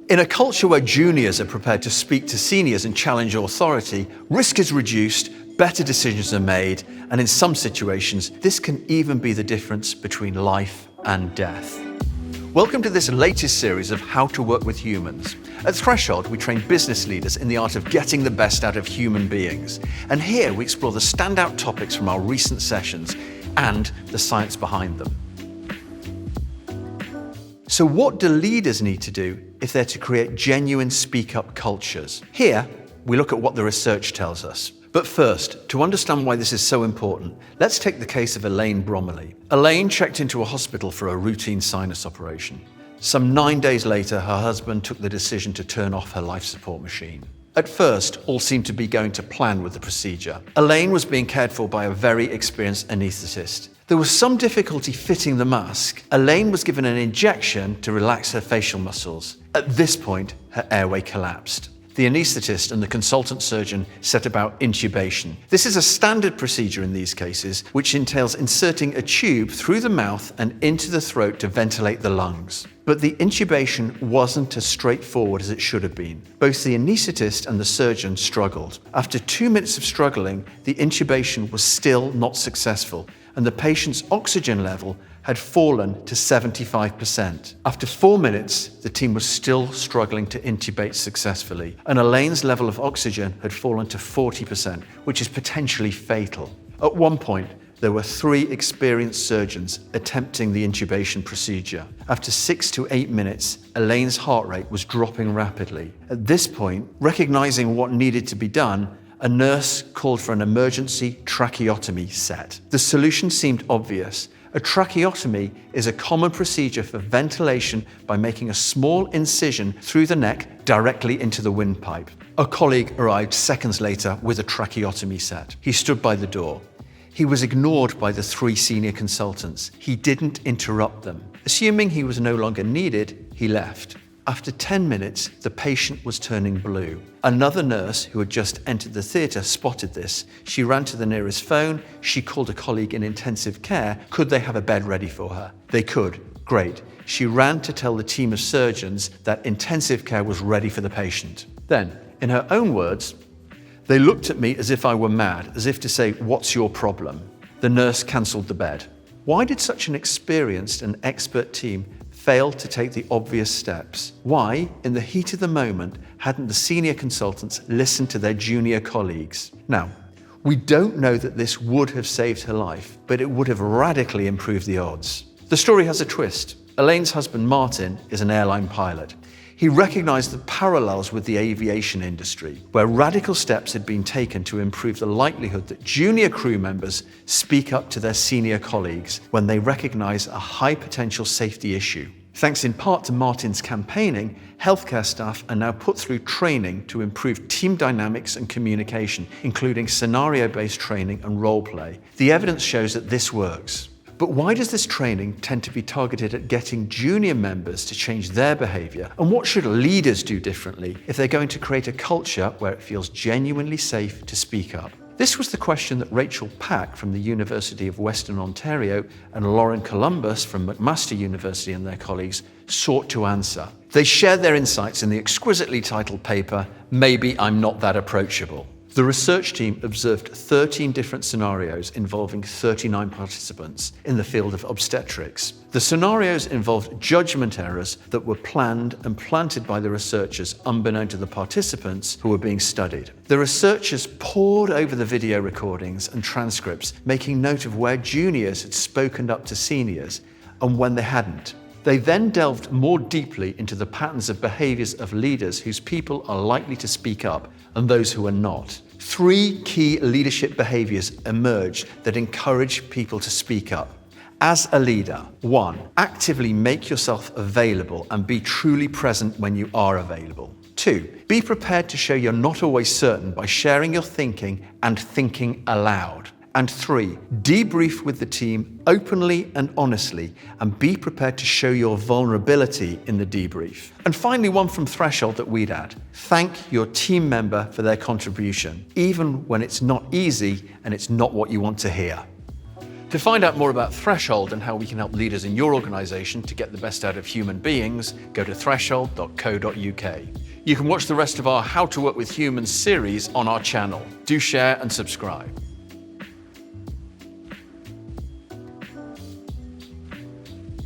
In a culture where juniors are prepared to speak to seniors and challenge authority, risk is reduced, better decisions are made, and in some situations, this can even be the difference between life and death. Welcome to this latest series of How to Work with Humans. At Threshold, we train business leaders in the art of getting the best out of human beings. And here we explore the standout topics from our recent sessions and the science behind them. So what do leaders need to do if they're to create genuine speak-up cultures? Here, we look at what the research tells us. But first, to understand why this is so important, let's take the case of Elaine Bromley. Elaine checked into a hospital for a routine sinus operation. Some 9 days later, her husband took the decision to turn off her life support machine. At first, all seemed to be going to plan with the procedure. Elaine was being cared for by a very experienced anaesthetist. There was some difficulty fitting the mask. Elaine was given an injection to relax her facial muscles. At this point, her airway collapsed. The anaesthetist and the consultant surgeon set about intubation. This is a standard procedure in these cases, which entails inserting a tube through the mouth and into the throat to ventilate the lungs. But the intubation wasn't as straightforward as it should have been. Both the anaesthetist and the surgeon struggled. After 2 minutes of struggling, the intubation was still not successful, and the patient's oxygen level had fallen to 75%. After 4 minutes, the team was still struggling to intubate successfully, and Elaine's level of oxygen had fallen to 40%, which is potentially fatal. At one point, there were 3 experienced surgeons attempting the intubation procedure. After 6 to 8 minutes, Elaine's heart rate was dropping rapidly. At this point, recognizing what needed to be done, a nurse called for an emergency tracheotomy set. The solution seemed obvious. A tracheotomy is a common procedure for ventilation by making a small incision through the neck directly into the windpipe. A colleague arrived seconds later with a tracheotomy set. He stood by the door. He was ignored by the 3 senior consultants. He didn't interrupt them. Assuming he was no longer needed, he left. After 10 minutes, the patient was turning blue. Another nurse who had just entered the theatre spotted this. She ran to the nearest phone. She called a colleague in intensive care. Could they have a bed ready for her? They could. Great. She ran to tell the team of surgeons that intensive care was ready for the patient. Then, in her own words, "They looked at me as if I were mad, as if to say, 'What's your problem?' The nurse cancelled the bed." Why did such an experienced and expert team fail to take the obvious steps? Why, in the heat of the moment, hadn't the senior consultants listened to their junior colleagues? Now, we don't know that this would have saved her life, but it would have radically improved the odds. The story has a twist. Elaine's husband, Martin, is an airline pilot. He recognized the parallels with the aviation industry, where radical steps had been taken to improve the likelihood that junior crew members speak up to their senior colleagues when they recognize a high potential safety issue. Thanks in part to Martin's campaigning, healthcare staff are now put through training to improve team dynamics and communication, including scenario-based training and role play. The evidence shows that this works. But why does this training tend to be targeted at getting junior members to change their behavior? And what should leaders do differently if they're going to create a culture where it feels genuinely safe to speak up? This was the question that Rachel Pack from the University of Western Ontario and Lauren Columbus from McMaster University and their colleagues sought to answer. They shared their insights in the exquisitely titled paper, "Maybe I'm Not That Approachable." The research team observed 13 different scenarios involving 39 participants in the field of obstetrics. The scenarios involved judgment errors that were planned and planted by the researchers unbeknown to the participants who were being studied. The researchers pored over the video recordings and transcripts, making note of where juniors had spoken up to seniors and when they hadn't. They then delved more deeply into the patterns of behaviors of leaders whose people are likely to speak up and those who are not. 3 key leadership behaviors emerged that encourage people to speak up. As a leader, 1, actively make yourself available and be truly present when you are available. 2, be prepared to show you're not always certain by sharing your thinking and thinking aloud. And 3, debrief with the team openly and honestly and be prepared to show your vulnerability in the debrief. And finally, one from Threshold that we'd add. Thank your team member for their contribution, even when it's not easy and it's not what you want to hear. To find out more about Threshold and how we can help leaders in your organization to get the best out of human beings, go to threshold.co.uk. You can watch the rest of our How to Work with Humans series on our channel. Do share and subscribe.